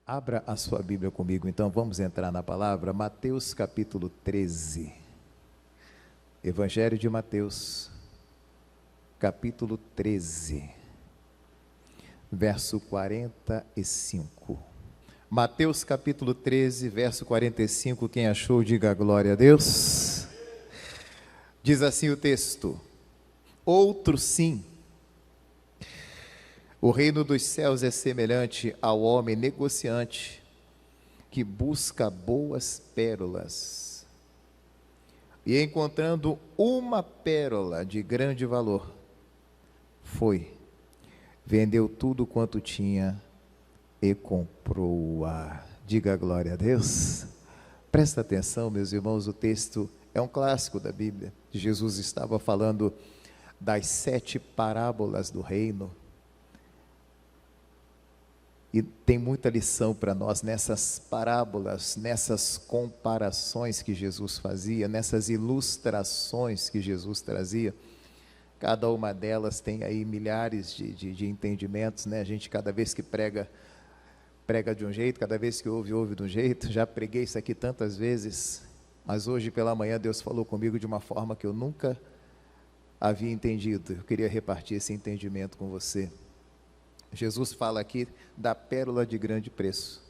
Abra a sua Bíblia comigo, então vamos entrar na palavra, Mateus capítulo 13. Evangelho de Mateus, capítulo 13, verso 45. Mateus capítulo 13, verso 45, quem achou, diga glória a Deus. Diz assim o texto: outro sim. O reino dos céus é semelhante ao homem negociante que busca boas pérolas. E encontrando uma pérola de grande valor, foi, vendeu tudo quanto tinha e comprou-a. Diga glória a Deus. Presta atenção, meus irmãos, o texto é um clássico da Bíblia. Jesus estava falando das 7 parábolas do reino. E tem muita lição para nós nessas parábolas, nessas comparações que Jesus fazia, nessas ilustrações que Jesus trazia. Cada uma delas tem aí milhares de entendimentos, né? A gente, cada vez que prega de um jeito, cada vez que ouve de um jeito. Já preguei isso aqui tantas vezes, mas hoje pela manhã Deus falou comigo de uma forma que eu nunca havia entendido. Eu queria repartir esse entendimento com você. Jesus fala aqui da pérola de grande preço.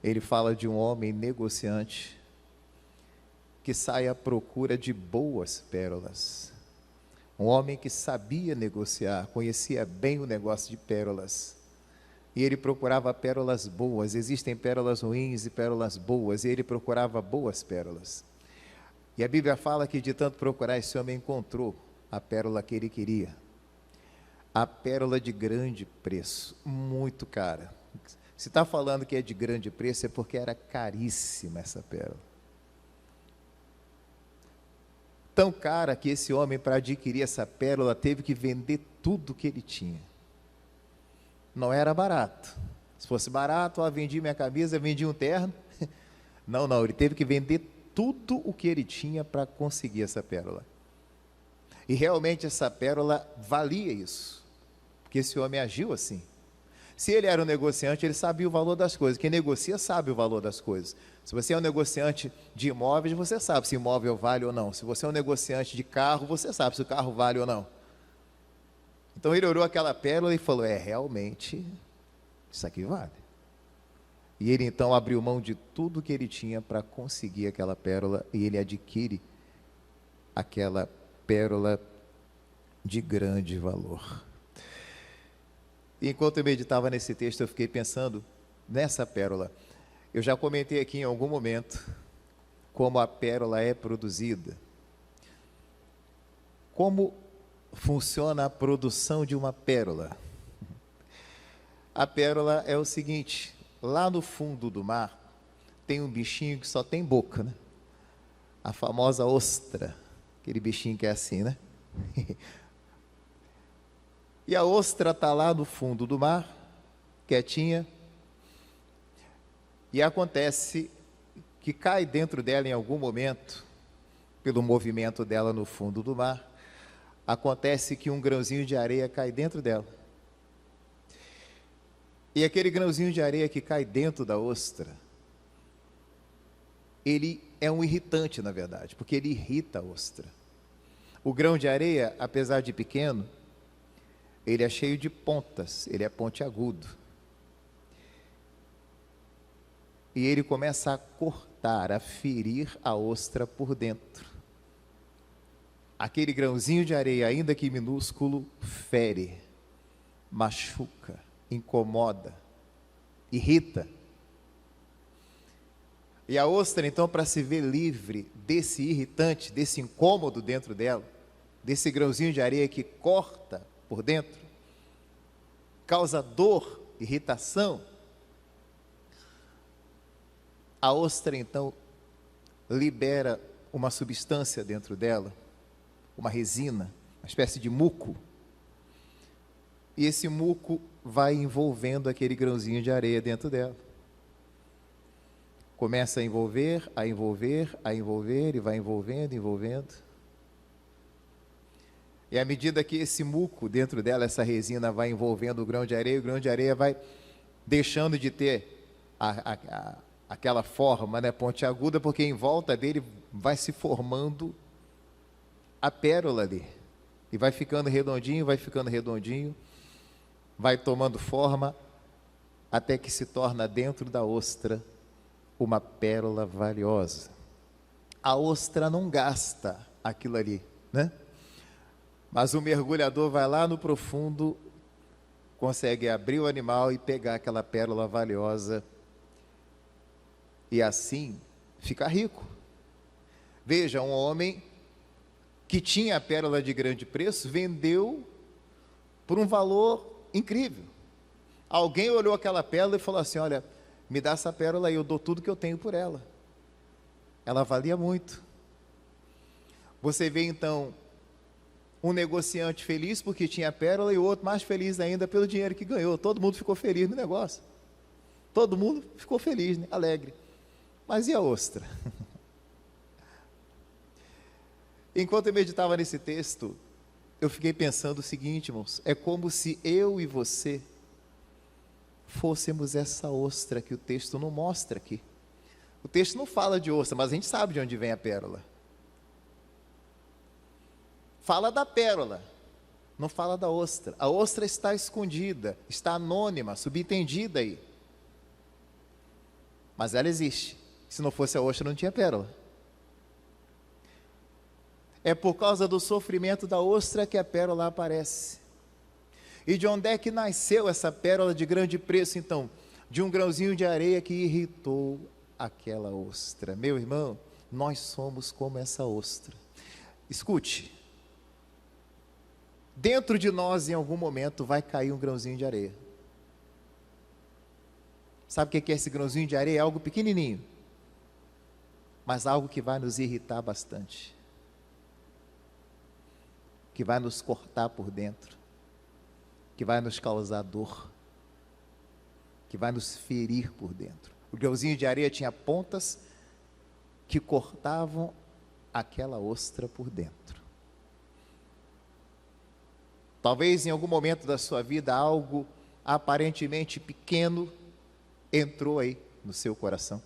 Ele fala de um homem negociante que sai à procura de boas pérolas. Um homem que sabia negociar, conhecia bem o negócio de pérolas. E ele procurava pérolas boas. Existem pérolas ruins e pérolas boas, e ele procurava boas pérolas. E a Bíblia fala que de tanto procurar, esse homem encontrou a pérola que ele queria. A pérola de grande preço, muito cara. Se está falando que é de grande preço, é porque era caríssima essa pérola. Tão cara que esse homem, para adquirir essa pérola, teve que vender tudo que ele tinha. Não era barato. Se fosse barato, vendi minha camisa, vendi um terno. Não, ele teve que vender tudo o que ele tinha para conseguir essa pérola. E realmente essa pérola valia isso. Porque esse homem agiu assim. Se ele era um negociante, ele sabia o valor das coisas. Quem negocia sabe o valor das coisas. Se você é um negociante de imóveis, você sabe se imóvel vale ou não. Se você é um negociante de carro, você sabe se o carro vale ou não. Então ele olhou aquela pérola e falou: realmente, isso aqui vale. E ele então abriu mão de tudo que ele tinha para conseguir aquela pérola, e ele adquire aquela pérola de grande valor. Enquanto eu meditava nesse texto, eu fiquei pensando nessa pérola. Eu já comentei aqui em algum momento como a pérola é produzida. Como funciona a produção de uma pérola? A pérola é o seguinte: lá no fundo do mar tem um bichinho que só tem boca, né? A famosa ostra, aquele bichinho que é assim, né? E a ostra está lá no fundo do mar, quietinha, e acontece que cai dentro dela em algum momento, pelo movimento dela no fundo do mar, acontece que um grãozinho de areia cai dentro dela. E aquele grãozinho de areia que cai dentro da ostra, ele é um irritante, na verdade, porque ele irrita a ostra. O grão de areia, apesar de pequeno, ele é cheio de pontas, ele é pontiagudo. E ele começa a cortar, a ferir a ostra por dentro. Aquele grãozinho de areia, ainda que minúsculo, fere, machuca, incomoda, irrita. E a ostra, então, para se ver livre desse irritante, desse incômodo dentro dela, desse grãozinho de areia que corta por dentro, causa dor, irritação, a ostra então libera uma substância dentro dela, uma resina, uma espécie de muco, e esse muco vai envolvendo aquele grãozinho de areia dentro dela. Começa a envolver, e vai envolvendo. E à medida que esse muco dentro dela, essa resina vai envolvendo o grão de areia vai deixando de ter aquela forma, né, pontiaguda, porque em volta dele vai se formando a pérola ali. E vai ficando redondinho, vai tomando forma, até que se torna dentro da ostra uma pérola valiosa. A ostra não gasta aquilo ali, né? Mas o mergulhador vai lá no profundo, consegue abrir o animal e pegar aquela pérola valiosa, e assim fica rico. Veja, um homem que tinha a pérola de grande preço, vendeu por um valor incrível. Alguém olhou aquela pérola e falou assim: olha, me dá essa pérola aí, eu dou tudo que eu tenho por ela. Ela valia muito. Você vê então um negociante feliz porque tinha a pérola e o outro mais feliz ainda pelo dinheiro que ganhou. Todo mundo ficou feliz no negócio. Todo mundo ficou feliz, né? Alegre. Mas e a ostra? Enquanto eu meditava nesse texto, eu fiquei pensando o seguinte, irmãos: é como se eu e você fôssemos essa ostra que o texto não mostra aqui. O texto não fala de ostra, mas a gente sabe de onde vem a pérola. Fala da pérola, não fala da ostra. A ostra está escondida, está anônima, subentendida aí. Mas ela existe. Se não fosse a ostra, não tinha pérola. É por causa do sofrimento da ostra que a pérola aparece. E de onde é que nasceu essa pérola de grande preço, então? De um grãozinho de areia que irritou aquela ostra. Meu irmão, nós somos como essa ostra. Escute. Dentro de nós, em algum momento, vai cair um grãozinho de areia. Sabe o que é esse grãozinho de areia? É algo pequenininho, mas algo que vai nos irritar bastante, que vai nos cortar por dentro, que vai nos causar dor, que vai nos ferir por dentro. O grãozinho de areia tinha pontas que cortavam aquela ostra por dentro. Talvez em algum momento da sua vida algo aparentemente pequeno entrou aí no seu coração.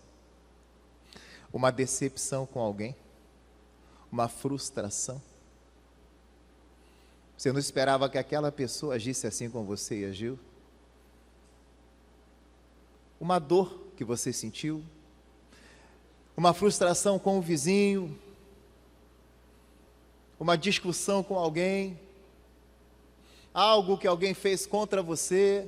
Uma decepção com alguém, uma frustração. Você não esperava que aquela pessoa agisse assim com você e agiu? Uma dor que você sentiu, uma frustração com o vizinho, uma discussão com alguém, algo que alguém fez contra você,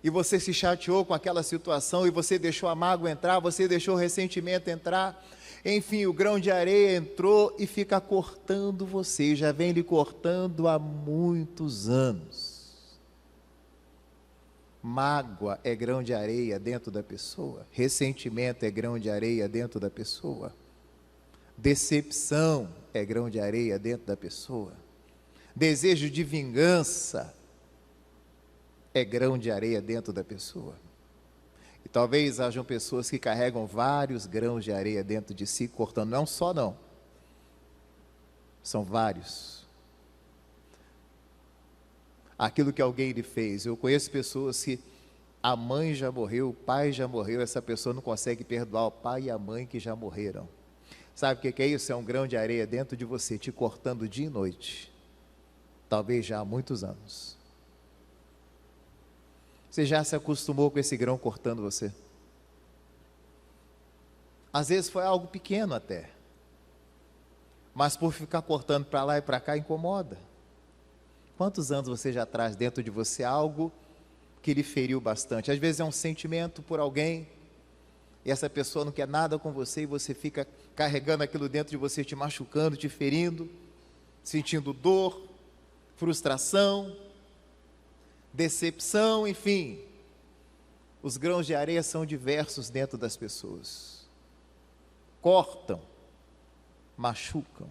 e você se chateou com aquela situação, e você deixou a mágoa entrar, você deixou o ressentimento entrar, enfim, o grão de areia entrou e fica cortando você, já vem lhe cortando há muitos anos. Mágoa é grão de areia dentro da pessoa, ressentimento é grão de areia dentro da pessoa, decepção é grão de areia dentro da pessoa, desejo de vingança é grão de areia dentro da pessoa. E talvez hajam pessoas que carregam vários grãos de areia dentro de si, cortando, não só não, são vários. Aquilo que alguém lhe fez, eu conheço pessoas que a mãe já morreu, o pai já morreu, essa pessoa não consegue perdoar o pai e a mãe que já morreram. Sabe o que é isso? É um grão de areia dentro de você, te cortando dia e noite, talvez já há muitos anos. Você já se acostumou com esse grão cortando você? Às vezes foi algo pequeno até, mas por ficar cortando para lá e para cá incomoda. Quantos anos você já traz dentro de você algo que lhe feriu bastante? Às vezes é um sentimento por alguém, e essa pessoa não quer nada com você, e você fica carregando aquilo dentro de você, te machucando, te ferindo, sentindo dor, frustração, decepção, enfim. Os grãos de areia são diversos dentro das pessoas. Cortam, machucam,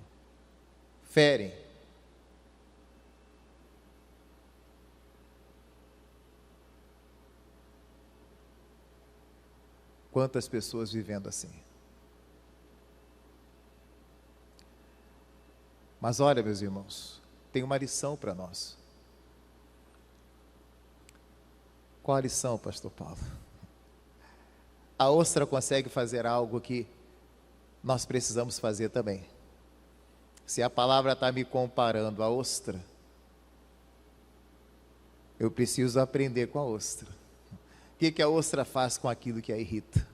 ferem. Quantas pessoas vivendo assim? Mas olha, meus irmãos, tem uma lição para nós. Qual a lição, pastor Paulo? A ostra consegue fazer algo que nós precisamos fazer também. Se a palavra está me comparando à ostra, eu preciso aprender com a ostra. O que a ostra faz com aquilo que a irrita?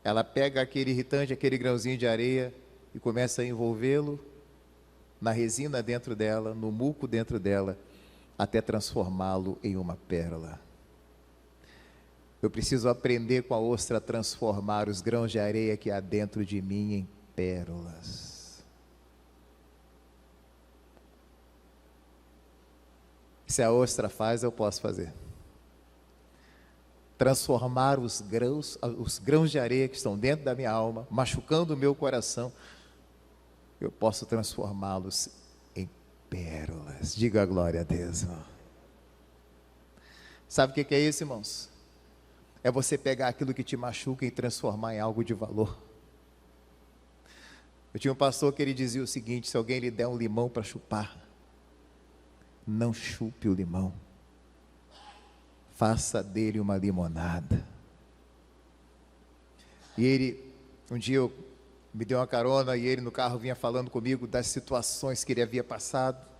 Ela pega aquele irritante, aquele grãozinho de areia e começa a envolvê-lo na resina dentro dela, no muco dentro dela, até transformá-lo em uma pérola. Eu preciso aprender com a ostra a transformar os grãos de areia que há dentro de mim em pérolas. Se a ostra faz, eu posso fazer. Transformar os grãos de areia que estão dentro da minha alma, machucando o meu coração, eu posso transformá-los em pérolas. Diga a glória a Deus, irmão. Sabe o que é isso, irmãos? É você pegar aquilo que te machuca e transformar em algo de valor. Eu tinha um pastor que ele dizia o seguinte: se alguém lhe der um limão para chupar, não chupe o limão, faça dele uma limonada. E ele, um dia me deu uma carona e ele no carro vinha falando comigo das situações que ele havia passado,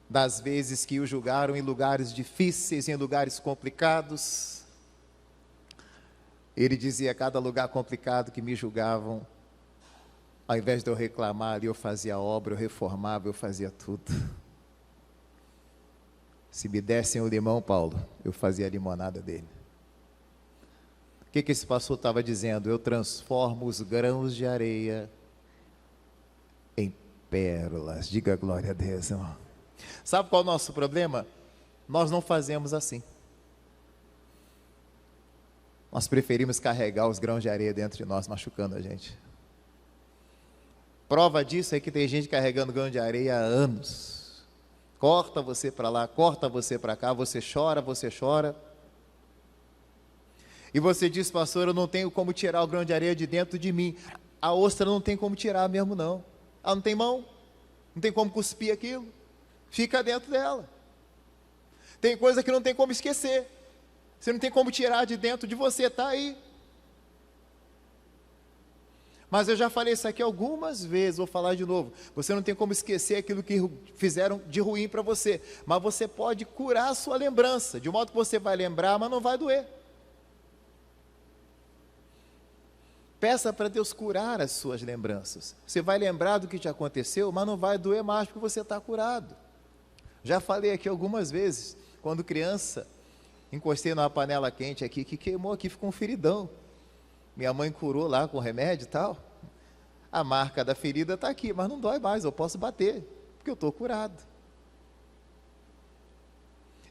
das vezes que o julgaram em lugares difíceis, em lugares complicados. Ele dizia: cada lugar complicado que me julgavam, ao invés de eu reclamar, eu fazia a obra, eu reformava, eu fazia tudo. Se me dessem o limão, Paulo, eu fazia a limonada dele. O que esse pastor estava dizendo? Eu transformo os grãos de areia em pérolas. Diga glória a Deus, irmão. Sabe qual é o nosso problema? Nós não fazemos assim. Nós preferimos carregar os grãos de areia dentro de nós, machucando a gente. Prova disso é que tem gente carregando grão de areia há anos. Corta você para lá, corta você para cá, você chora. E você diz: pastor, eu não tenho como tirar o grão de areia de dentro de mim. A ostra não tem como tirar mesmo, não. Ela não tem mão, não tem como cuspir aquilo. Fica dentro dela. Tem coisa que não tem como esquecer. Você não tem como tirar de dentro de você, está aí. Mas eu já falei isso aqui algumas vezes, vou falar de novo. Você não tem como esquecer aquilo que fizeram de ruim para você, mas você pode curar a sua lembrança, de modo que você vai lembrar, mas não vai doer. Peça para Deus curar as suas lembranças. Você vai lembrar do que te aconteceu, mas não vai doer mais porque você está curado. Já falei aqui algumas vezes, quando criança, encostei numa panela quente aqui, que queimou aqui, ficou um feridão. Minha mãe curou lá com remédio e tal. A marca da ferida está aqui, mas não dói mais, eu posso bater, porque eu estou curado.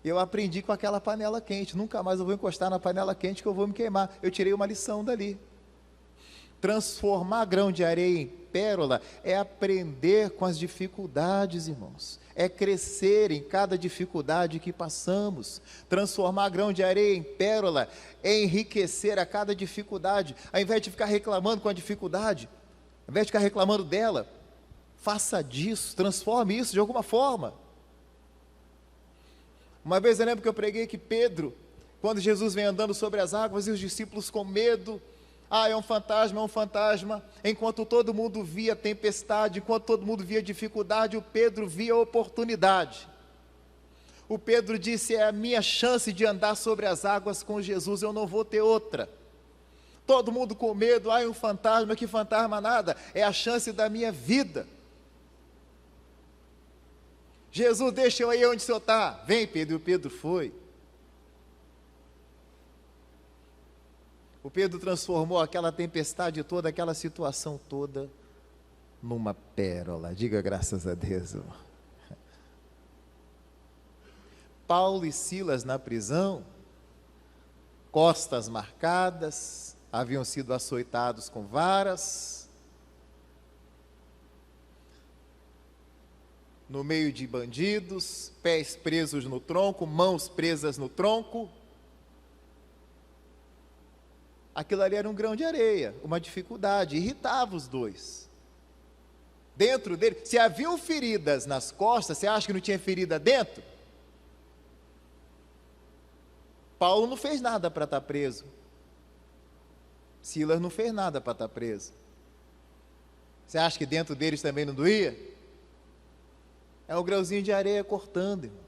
Eu aprendi com aquela panela quente, nunca mais eu vou encostar na panela quente que eu vou me queimar. Eu tirei uma lição dali. Transformar grão de areia em pérola é aprender com as dificuldades, irmãos. É crescer em cada dificuldade que passamos. Transformar grão de areia em pérola é enriquecer a cada dificuldade. Ao invés de ficar reclamando com a dificuldade, ao invés de ficar reclamando dela, faça disso, transforme isso de alguma forma. Uma vez eu lembro que eu preguei que Pedro, quando Jesus vem andando sobre as águas e os discípulos com medo, é um fantasma, enquanto todo mundo via tempestade, enquanto todo mundo via dificuldade, o Pedro via oportunidade. O Pedro disse: é a minha chance de andar sobre as águas com Jesus, eu não vou ter outra. Todo mundo com medo, é um fantasma, que fantasma nada, é a chance da minha vida. Jesus, deixa eu ir onde o senhor está. Vem, Pedro. E o Pedro foi. O Pedro transformou aquela tempestade toda, aquela situação toda, numa pérola. Diga graças a Deus, irmão. Paulo e Silas na prisão, costas marcadas, haviam sido açoitados com varas, no meio de bandidos, pés presos no tronco, mãos presas no tronco. Aquilo ali era um grão de areia, uma dificuldade, irritava os dois. Dentro dele, se haviam feridas nas costas, você acha que não tinha ferida dentro? Paulo não fez nada para estar preso. Silas não fez nada para estar preso. Você acha que dentro deles também não doía? É um grãozinho de areia cortando, irmão.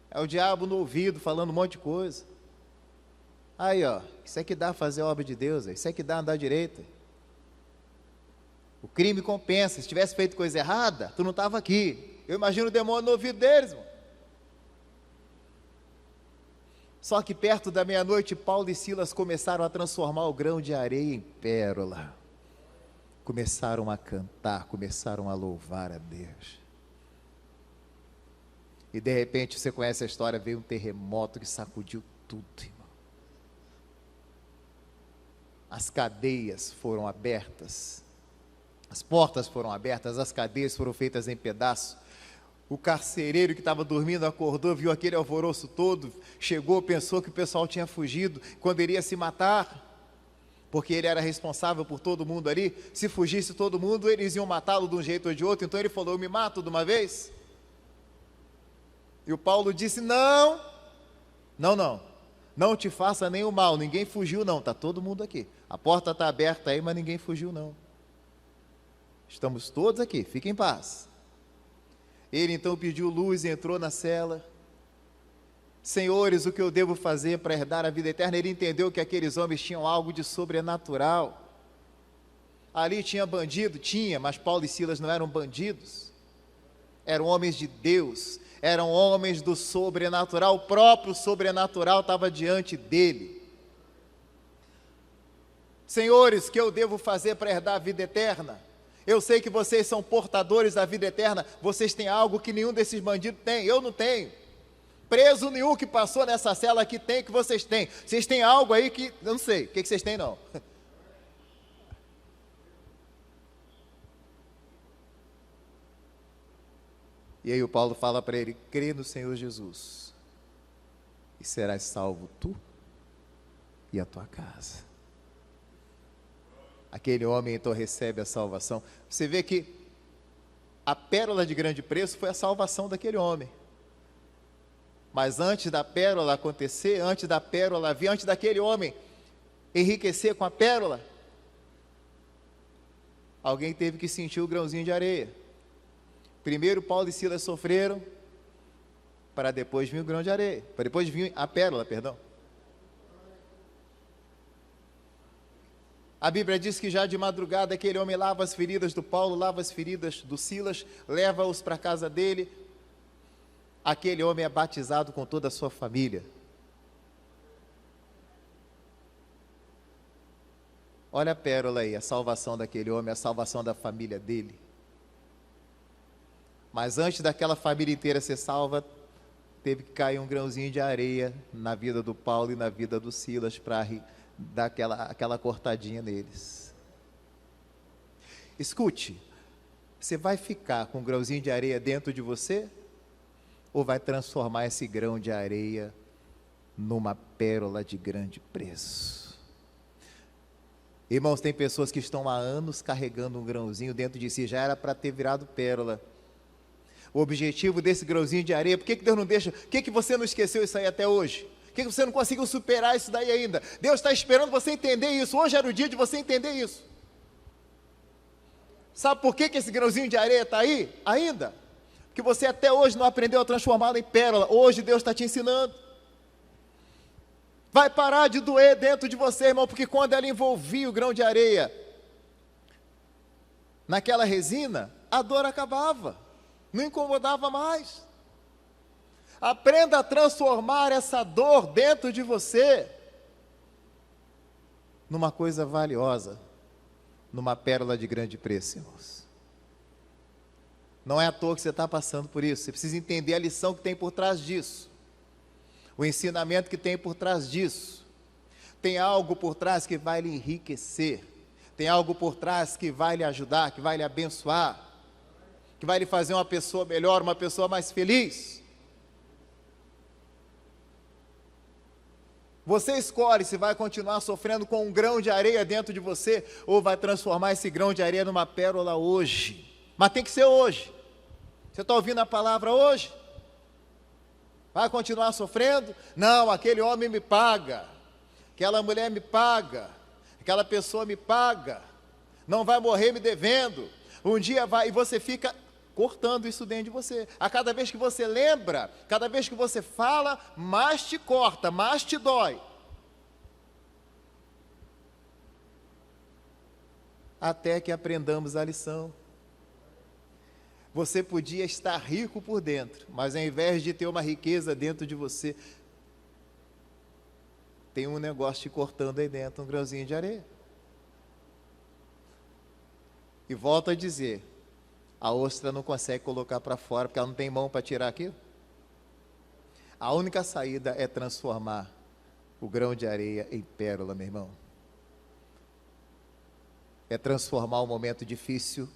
É o diabo no ouvido falando um monte de coisa. Aí, ó, isso é que dá fazer a obra de Deus, isso é que dá andar direito. O crime compensa. Se tivesse feito coisa errada, tu não estava aqui. Eu imagino o demônio no ouvido deles, irmão. Só que perto da meia-noite, Paulo e Silas começaram a transformar o grão de areia em pérola. Começaram a cantar, começaram a louvar a Deus. E de repente, você conhece a história, veio um terremoto que sacudiu tudo, irmão. As cadeias foram abertas, as portas foram abertas, as cadeias foram feitas em pedaços. O carcereiro que estava dormindo acordou, viu aquele alvoroço todo, chegou, pensou que o pessoal tinha fugido, quando iria se matar, porque ele era responsável por todo mundo ali. Se fugisse todo mundo, eles iam matá-lo de um jeito ou de outro. Então ele falou: eu me mato de uma vez. E o Paulo disse: não te faça nenhum mal, ninguém fugiu não, está todo mundo aqui, a porta está aberta aí, mas ninguém fugiu não, estamos todos aqui, fiquem em paz. Ele então pediu luz e entrou na cela. Senhores, o que eu devo fazer para herdar a vida eterna? Ele entendeu que aqueles homens tinham algo de sobrenatural. Ali tinha bandido, mas Paulo e Silas não eram bandidos, eram homens de Deus, eram homens do sobrenatural. O próprio sobrenatural estava diante dele. Senhores, o que eu devo fazer para herdar a vida eterna? Eu sei que vocês são portadores da vida eterna, vocês têm algo que nenhum desses bandidos tem, eu não tenho. Preso nenhum que passou nessa cela aqui tem, que vocês têm. Vocês têm algo aí que, eu não sei, o que vocês têm não. E aí o Paulo fala para ele: crê no Senhor Jesus, e serás salvo tu e a tua casa. Aquele homem então recebe a salvação. Você vê que a pérola de grande preço foi a salvação daquele homem. Mas antes da pérola acontecer, antes da pérola vir, antes daquele homem enriquecer com a pérola, alguém teve que sentir o grãozinho de areia. Primeiro Paulo e Silas sofreram, para depois vir o grão de areia, para depois vir a pérola, perdão. A Bíblia diz que já de madrugada aquele homem lava as feridas do Paulo, lava as feridas do Silas, leva-os para a casa dele. Aquele homem é batizado com toda a sua família. Olha a pérola aí, a salvação daquele homem, a salvação da família dele. Mas antes daquela família inteira ser salva, teve que cair um grãozinho de areia na vida do Paulo e na vida do Silas para dar aquela cortadinha neles. Escute, você vai ficar com um grãozinho de areia dentro de você? Ou vai transformar esse grão de areia numa pérola de grande preço? Irmãos, tem pessoas que estão há anos carregando um grãozinho dentro de si, já era para ter virado pérola. O objetivo desse grãozinho de areia, por que Deus não deixa? Por que você não esqueceu isso aí até hoje? Por que você não conseguiu superar isso daí ainda? Deus está esperando você entender isso. Hoje era o dia de você entender isso. Sabe por que esse grãozinho de areia está aí ainda? Porque você até hoje não aprendeu a transformá-lo em pérola. Hoje Deus está te ensinando. Vai parar de doer dentro de você, irmão, porque quando ela envolvia o grão de areia naquela resina, a dor acabava, não incomodava mais. Aprenda a transformar essa dor dentro de você numa coisa valiosa, numa pérola de grande preço, irmãos. Não é à toa que você está passando por isso. Você precisa entender a lição que tem por trás disso, o ensinamento que tem por trás disso. Tem algo por trás que vai lhe enriquecer, tem algo por trás que vai lhe ajudar, que vai lhe abençoar, que vai lhe fazer uma pessoa melhor, uma pessoa mais feliz. Você escolhe se vai continuar sofrendo com um grão de areia dentro de você, ou vai transformar esse grão de areia numa pérola hoje. Mas tem que ser hoje. Você está ouvindo a palavra hoje? Vai continuar sofrendo? Não, aquele homem me paga, aquela mulher me paga, aquela pessoa me paga, não vai morrer me devendo, um dia vai, e você fica cortando isso dentro de você. A cada vez que você lembra, cada vez que você fala, mais te corta, mais te dói. Até que aprendamos a lição. Você podia estar rico por dentro, mas ao invés de ter uma riqueza dentro de você, tem um negócio te cortando aí dentro, um grãozinho de areia. E volto a dizer, a ostra não consegue colocar para fora, porque ela não tem mão para tirar aquilo. A única saída é transformar o grão de areia em pérola, meu irmão. É transformar um momento difícil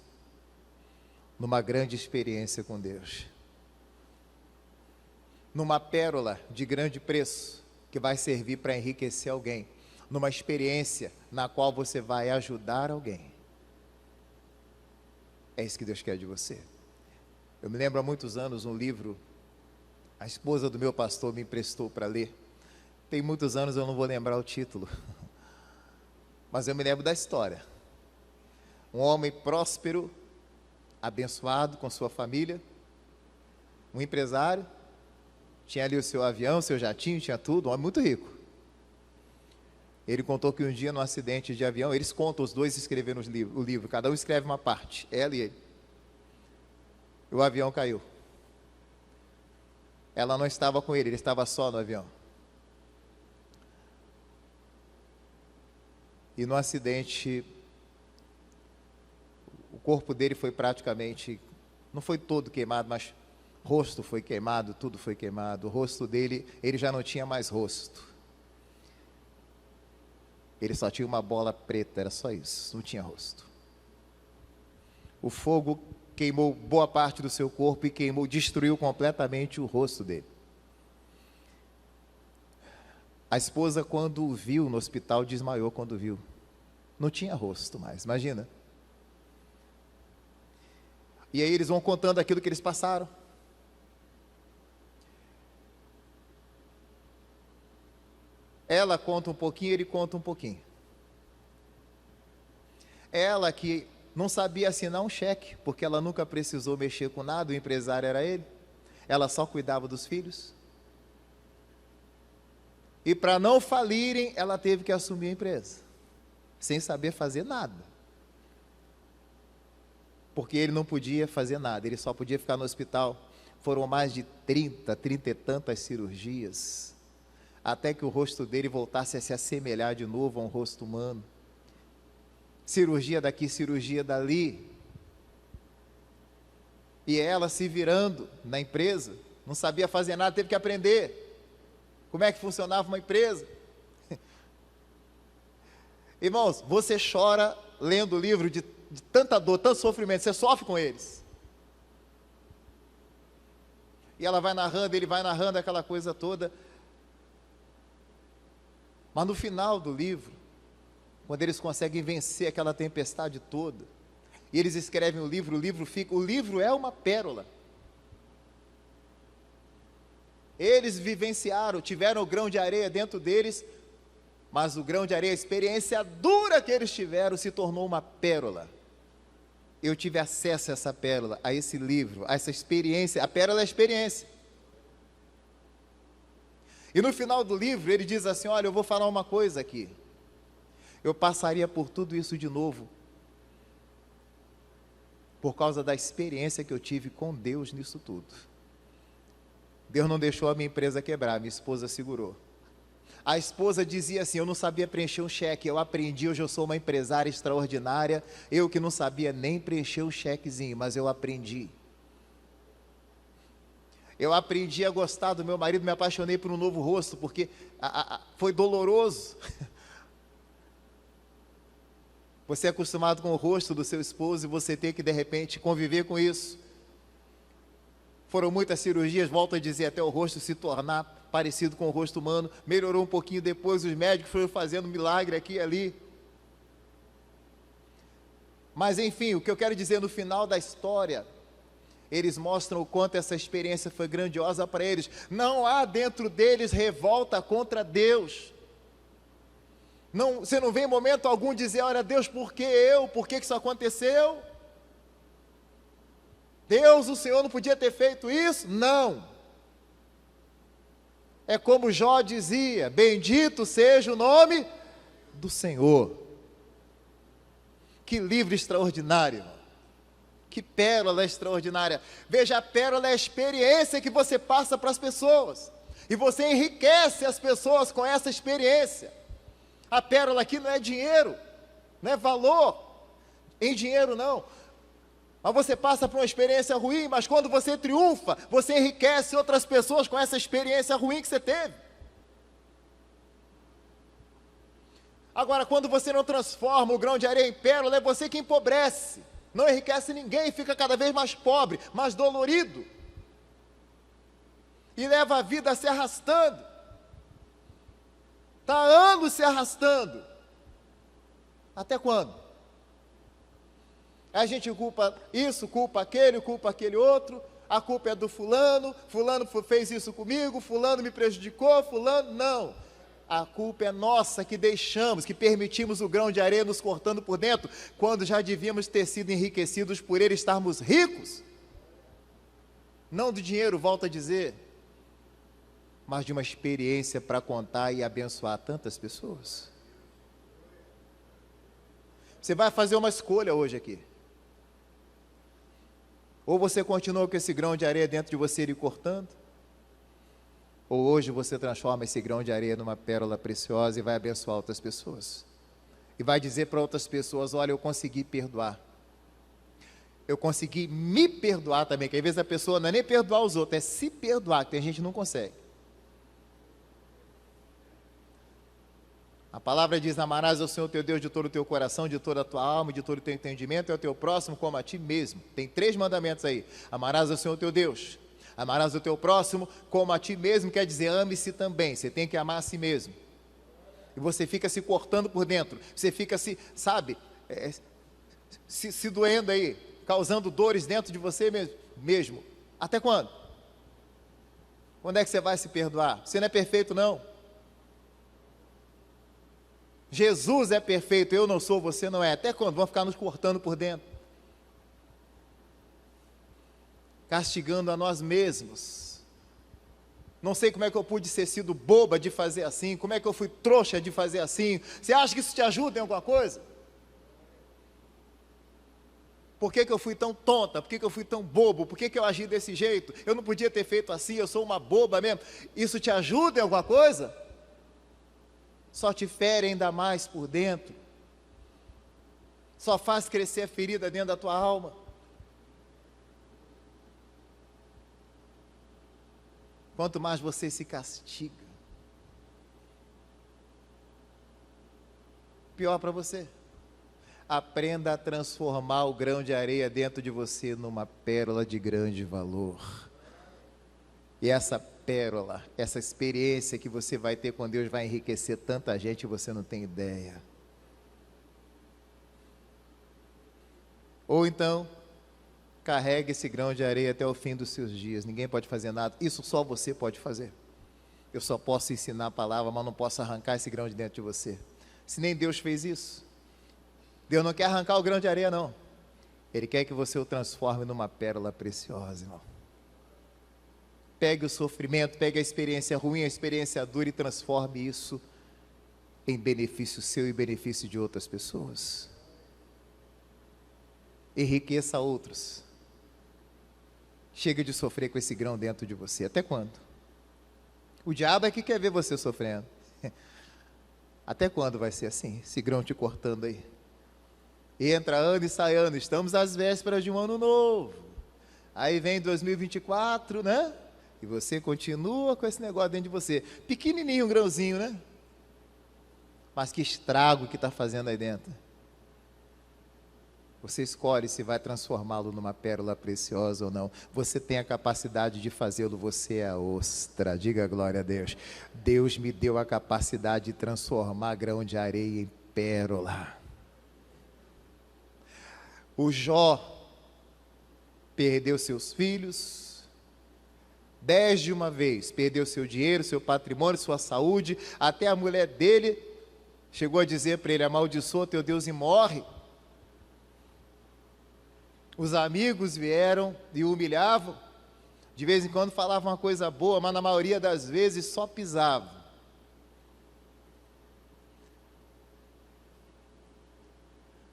numa grande experiência com Deus. Numa pérola de grande preço, que vai servir para enriquecer alguém. Numa experiência na qual você vai ajudar alguém. É isso que Deus quer de você. Eu me lembro há muitos anos um livro, a esposa do meu pastor me emprestou para ler. Tem muitos anos, eu não vou lembrar o título. Mas eu me lembro da história. Um homem próspero, abençoado com sua família, um empresário, tinha ali o seu avião, seu jatinho, tinha tudo, um homem muito rico. Ele contou que um dia, num acidente de avião, eles contam, os dois escreveram o livro, cada um escreve uma parte, ela e ele. E o avião caiu. Ela não estava com ele estava só no avião. E no acidente, o corpo dele foi praticamente, não foi todo queimado, mas rosto foi queimado, tudo foi queimado. O rosto dele, ele já não tinha mais rosto. Ele só tinha uma bola preta, era só isso, não tinha rosto. O fogo queimou boa parte do seu corpo e destruiu completamente o rosto dele. A esposa, quando o viu no hospital, desmaiou quando viu. Não tinha rosto mais, imagina. E aí eles vão contando aquilo que eles passaram. Ela conta um pouquinho, ele conta um pouquinho. Ela que não sabia assinar um cheque, porque ela nunca precisou mexer com nada, o empresário era ele. Ela só cuidava dos filhos. E para não falirem, ela teve que assumir a empresa, sem saber fazer nada. Porque ele não podia fazer nada, ele só podia ficar no hospital. Foram mais de 30 e tantas cirurgias, até que o rosto dele voltasse a se assemelhar de novo a um rosto humano. Cirurgia daqui, cirurgia dali. E ela se virando na empresa, não sabia fazer nada, teve que aprender como é que funcionava uma empresa. Irmãos, você chora lendo o livro de tanta dor, tanto sofrimento, você sofre com eles. E ela vai narrando, ele vai narrando aquela coisa toda. Mas no final do livro, quando eles conseguem vencer aquela tempestade toda, e eles escrevem o livro é uma pérola. Eles vivenciaram, tiveram o grão de areia dentro deles, mas o grão de areia, a experiência dura que eles tiveram, se tornou uma pérola. Eu tive acesso a essa pérola, a esse livro, a essa experiência. A pérola é a experiência. E no final do livro ele diz assim: olha, eu vou falar uma coisa aqui. Eu passaria por tudo isso de novo, por causa da experiência que eu tive com Deus nisso tudo. Deus não deixou a minha empresa quebrar, minha esposa segurou. A esposa dizia assim: eu não sabia preencher um cheque, eu aprendi, hoje eu sou uma empresária extraordinária, eu que não sabia nem preencher um chequezinho, mas eu aprendi. Eu aprendi a gostar do meu marido, me apaixonei por um novo rosto, porque foi doloroso. Você é acostumado com o rosto do seu esposo e você tem que de repente conviver com isso. Foram muitas cirurgias, volto a dizer, até o rosto se tornar parecido com o rosto humano. Melhorou um pouquinho depois, os médicos foram fazendo milagre aqui e ali. Mas enfim, o que eu quero dizer no final da história, eles mostram o quanto essa experiência foi grandiosa para eles. Não há dentro deles revolta contra Deus. Não, você não vê em momento algum dizer, olha Deus, por que eu? Por que isso aconteceu? Deus, o Senhor não podia ter feito isso? Não. É como Jó dizia, bendito seja o nome do Senhor. Que livro extraordinário, irmão. Que pérola extraordinária. Veja, a pérola é a experiência que você passa para as pessoas. E você enriquece as pessoas com essa experiência. A pérola aqui não é dinheiro, não é valor em dinheiro não. Mas você passa por uma experiência ruim, mas quando você triunfa, você enriquece outras pessoas com essa experiência ruim que você teve. Agora, quando você não transforma o grão de areia em pérola, é você que empobrece. Não enriquece ninguém, fica cada vez mais pobre, mais dolorido. E leva a vida se arrastando. Está anos se arrastando. Até quando? A gente culpa isso, culpa aquele outro. A culpa é do fulano fez isso comigo, fulano me prejudicou, fulano, não. A culpa é nossa que deixamos, que permitimos o grão de areia nos cortando por dentro, quando já devíamos ter sido enriquecidos por ele, estarmos ricos. Não do dinheiro, volto a dizer, mas de uma experiência para contar e abençoar tantas pessoas. Você vai fazer uma escolha hoje aqui. Ou você continua com esse grão de areia dentro de você e cortando, ou hoje você transforma esse grão de areia numa pérola preciosa e vai abençoar outras pessoas. E vai dizer para outras pessoas, olha, eu consegui perdoar. Eu consegui me perdoar também, que às vezes a pessoa não é nem perdoar os outros, é se perdoar, que tem gente que não consegue. A palavra diz, amarás ao Senhor teu Deus de todo o teu coração, de toda a tua alma, de todo o teu entendimento, e ao teu próximo como a ti mesmo. Tem 3 mandamentos aí. Amarás ao Senhor teu Deus, amarás o teu próximo como a ti mesmo, quer dizer, ame-se também. Você tem que amar a si mesmo. E você fica se cortando por dentro, você fica se doendo aí, causando dores dentro de você mesmo. Até quando? Quando é que você vai se perdoar? Você não é perfeito não. Jesus é perfeito, eu não sou, você não é. Até quando? Vão ficar nos cortando por dentro. Castigando a nós mesmos. Não sei como é que eu pude ter sido boba de fazer assim, como é que eu fui trouxa de fazer assim. Você acha que isso te ajuda em alguma coisa? Por que eu fui tão tonta? Por que eu fui tão bobo? Por que eu agi desse jeito? Eu não podia ter feito assim, eu sou uma boba mesmo. Isso te ajuda em alguma coisa? Só te fere ainda mais por dentro, só faz crescer a ferida dentro da tua alma. Quanto mais você se castiga, pior para você. Aprenda a transformar o grão de areia dentro de você numa pérola de grande valor. E essa pérola, essa experiência que você vai ter com Deus vai enriquecer tanta gente, você não tem ideia. Ou então, carregue esse grão de areia até o fim dos seus dias. Ninguém pode fazer nada, isso só você pode fazer. Eu só posso ensinar a palavra, mas não posso arrancar esse grão de dentro de você. Se nem Deus fez isso. Deus não quer arrancar o grão de areia não. Ele quer que você o transforme numa pérola preciosa, irmão. Pegue o sofrimento, pegue a experiência ruim, a experiência dura e transforme isso em benefício seu e benefício de outras pessoas. Enriqueça outros. Chega de sofrer com esse grão dentro de você. Até quando? O diabo é que quer ver você sofrendo. Até quando vai ser assim? Esse grão te cortando aí. Entra ano e sai ano. Estamos às vésperas de um ano novo. Aí vem 2024, né? E você continua com esse negócio dentro de você. Pequenininho, um grãozinho, né? Mas que estrago que está fazendo aí dentro. Você escolhe se vai transformá-lo numa pérola preciosa ou não. Você tem a capacidade de fazê-lo, você é a ostra. Diga glória a Deus. Deus me deu a capacidade de transformar grão de areia em pérola. O Jó, perdeu seus filhos, 10 de uma vez, perdeu seu dinheiro, seu patrimônio, sua saúde, até a mulher dele chegou a dizer para ele: amaldiçoa teu Deus e morre. Os amigos vieram e o humilhavam, de vez em quando falavam uma coisa boa, mas na maioria das vezes só pisavam.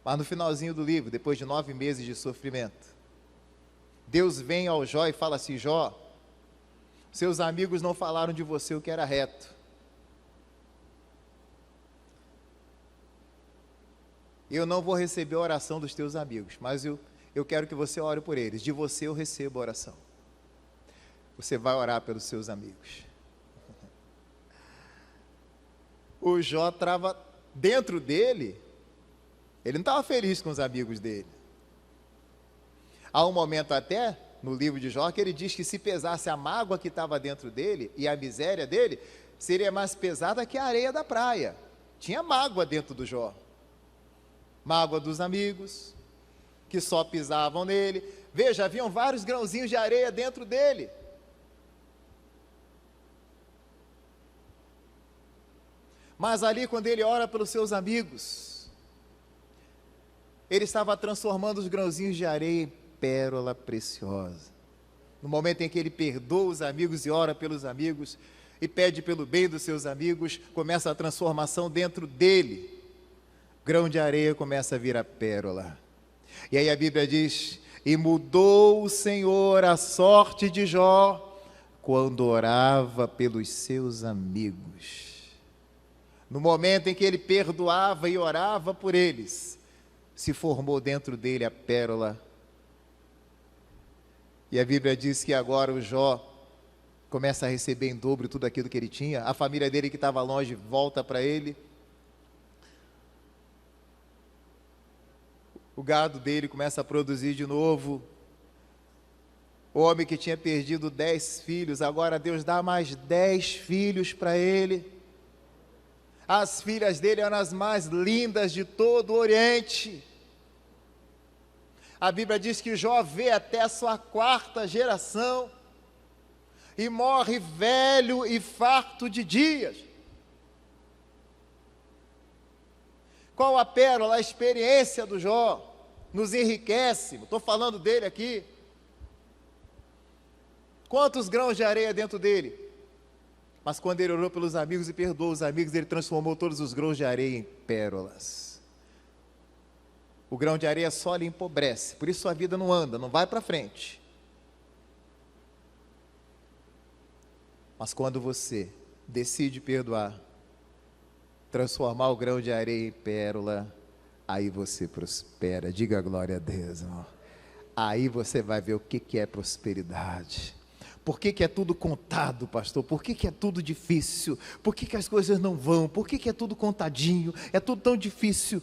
Mas no finalzinho do livro, depois de 9 meses de sofrimento, Deus vem ao Jó e fala assim: Jó, seus amigos não falaram de você o que era reto. Eu não vou receber a oração dos teus amigos, mas eu quero que você ore por eles. De você eu recebo a oração. Você vai orar pelos seus amigos. O Jó trava dentro dele, ele não estava feliz com os amigos dele. Há um momento até, no livro de Jó, que ele diz que se pesasse a mágoa que estava dentro dele e a miséria dele, seria mais pesada que a areia da praia. Tinha mágoa dentro do Jó. Mágoa dos amigos, que só pisavam nele. Veja, haviam vários grãozinhos de areia dentro dele. Mas ali, quando ele ora pelos seus amigos, ele estava transformando os grãozinhos de areia em pérola preciosa. No momento em que ele perdoa os amigos e ora pelos amigos, e pede pelo bem dos seus amigos, começa a transformação dentro dele. Grão de areia começa a virar pérola. E aí a Bíblia diz: e mudou o Senhor a sorte de Jó, quando orava pelos seus amigos. No momento em que ele perdoava e orava por eles, se formou dentro dele a pérola. E a Bíblia diz que agora o Jó começa a receber em dobro tudo aquilo que ele tinha. A família dele que estava longe volta para ele. O gado dele começa a produzir de novo. O homem que tinha perdido 10 filhos, agora Deus dá mais 10 filhos para ele. As filhas dele eram as mais lindas de todo o Oriente. A Bíblia diz que Jó vê até a sua 4ª geração e morre velho e farto de dias. Qual a pérola? A experiência do Jó nos enriquece. Estou falando dele aqui. Quantos grãos de areia dentro dele? Mas quando ele orou pelos amigos e perdoou os amigos, ele transformou todos os grãos de areia em pérolas. O grão de areia só lhe empobrece, por isso sua vida não anda, não vai para frente. Mas quando você decide perdoar, transformar o grão de areia em pérola, aí você prospera. Diga glória a Deus, irmão. Aí você vai ver o que é prosperidade. Por que é tudo contado, pastor? Por que é tudo difícil? Por que as coisas não vão? Por que é tudo contadinho? É tudo tão difícil.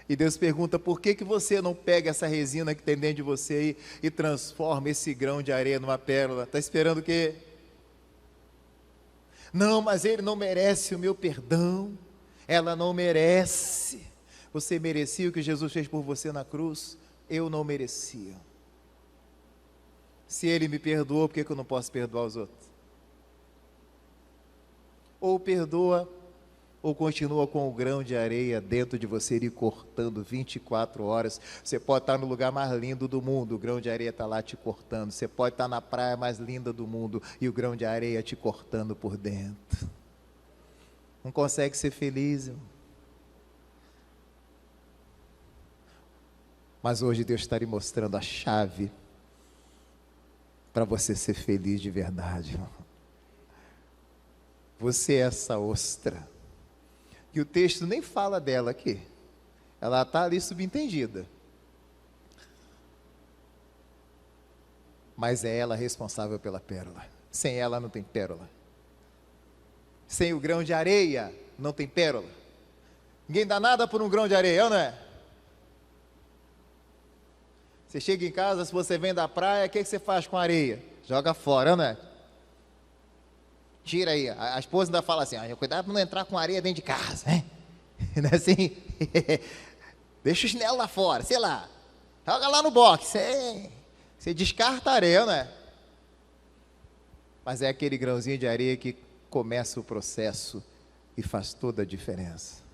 E Deus pergunta: por que você não pega essa resina que tem dentro de você aí e transforma esse grão de areia numa pérola? Está esperando o quê? Não, mas ele não merece o meu perdão. Ela não merece. Você merecia o que Jesus fez por você na cruz? Eu não merecia. Se ele me perdoou, por que eu não posso perdoar os outros? Ou perdoa, ou continua com o grão de areia dentro de você, ele cortando 24 horas. Você pode estar no lugar mais lindo do mundo, o grão de areia está lá te cortando. Você pode estar na praia mais linda do mundo e o grão de areia te cortando por dentro. Não consegue ser feliz, irmão. Mas hoje Deus está lhe mostrando a chave para você ser feliz de verdade, irmão. Você é essa ostra, que o texto nem fala dela aqui, ela está ali subentendida, mas é ela responsável pela pérola. Sem ela não tem pérola. Sem o grão de areia não tem pérola. Ninguém dá nada por um grão de areia, não é? Você chega em casa, se você vem da praia, o que você faz com a areia? Joga fora, não é? Tira aí. A esposa ainda fala assim: cuidado para não entrar com areia dentro de casa, hein? Não é assim? Deixa o chinelo lá fora, sei lá. Joga lá no box. Você descarta a areia, não é? Mas é aquele grãozinho de areia que começa o processo e faz toda a diferença.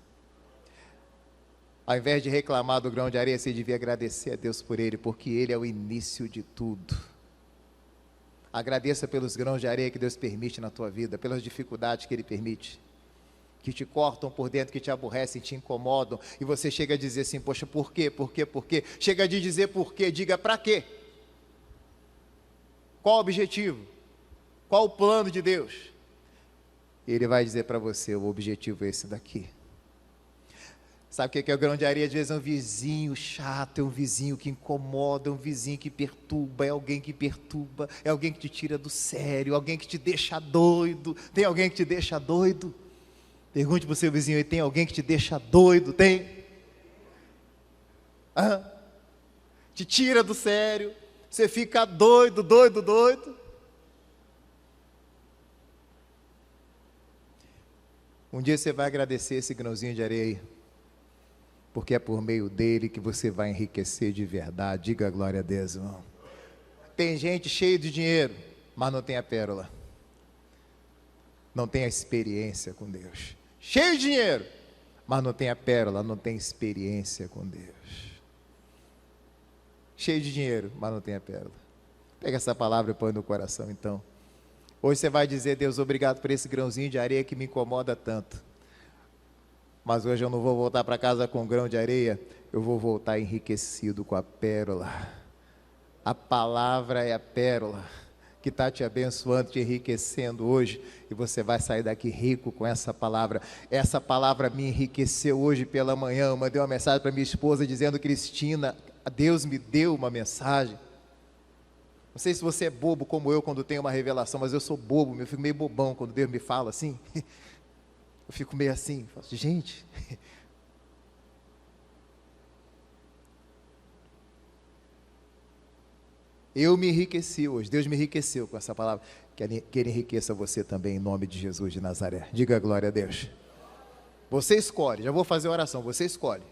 Ao invés de reclamar do grão de areia, você devia agradecer a Deus por ele, porque ele é o início de tudo. Agradeça pelos grãos de areia que Deus permite na tua vida, pelas dificuldades que ele permite, que te cortam por dentro, que te aborrecem, te incomodam, e você chega a dizer assim, poxa, por quê, por quê, por quê? Chega de dizer por quê, diga para quê? Qual o objetivo? Qual o plano de Deus? Ele vai dizer para você, o objetivo é esse daqui. Sabe o que é o grão de areia? Às vezes é um vizinho chato, é um vizinho que incomoda, é um vizinho que perturba, é alguém que perturba, é alguém que te tira do sério, alguém que te deixa doido. Tem alguém que te deixa doido? Pergunte para o seu vizinho aí, tem alguém que te deixa doido? Tem? Te tira do sério, você fica doido, doido, doido. Um dia você vai agradecer esse grãozinho de areia, porque é por meio dele que você vai enriquecer de verdade. Diga glória a Deus, irmão. Tem gente cheia de dinheiro, mas não tem a pérola, não tem a experiência com Deus. Cheio de dinheiro, mas não tem a pérola, não tem experiência com Deus. Cheio de dinheiro, mas não tem a pérola. Pega essa palavra e põe no coração então. Hoje você vai dizer, Deus, obrigado por esse grãozinho de areia que me incomoda tanto. Mas hoje eu não vou voltar para casa com um grão de areia, eu vou voltar enriquecido com a pérola. A palavra é a pérola que está te abençoando, te enriquecendo hoje, e você vai sair daqui rico com essa palavra. Essa palavra me enriqueceu hoje pela manhã. Eu mandei uma mensagem para minha esposa dizendo, Cristina, Deus me deu uma mensagem. Não sei se você é bobo como eu quando tem uma revelação, mas eu sou bobo, eu fico meio bobão quando Deus me fala assim. Eu fico meio assim, falo, gente. Eu me enriqueci hoje, Deus me enriqueceu com essa palavra. Que Ele enriqueça você também em nome de Jesus de Nazaré. Diga glória a Deus. Você escolhe, já vou fazer a oração, você escolhe.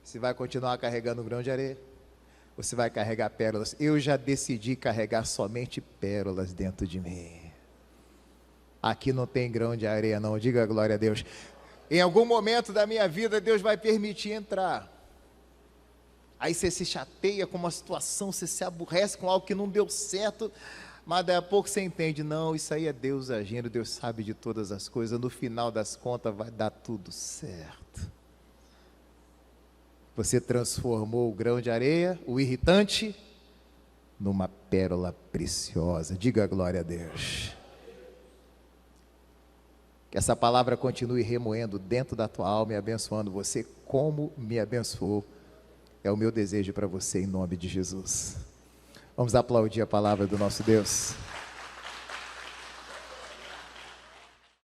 Você vai continuar carregando um grão de areia? Você vai carregar pérolas? Eu já decidi carregar somente pérolas dentro de mim. Aqui não tem grão de areia não, diga glória a Deus. Em algum momento da minha vida, Deus vai permitir entrar. Aí você se chateia com uma situação, você se aborrece com algo que não deu certo, mas daí a pouco você entende, não, isso aí é Deus agindo, Deus sabe de todas as coisas, no final das contas vai dar tudo certo. Você transformou o grão de areia, o irritante, numa pérola preciosa. Diga glória a Deus. Que essa palavra continue remoendo dentro da tua alma e abençoando você como me abençoou. É o meu desejo para você em nome de Jesus. Vamos aplaudir a palavra do nosso Deus.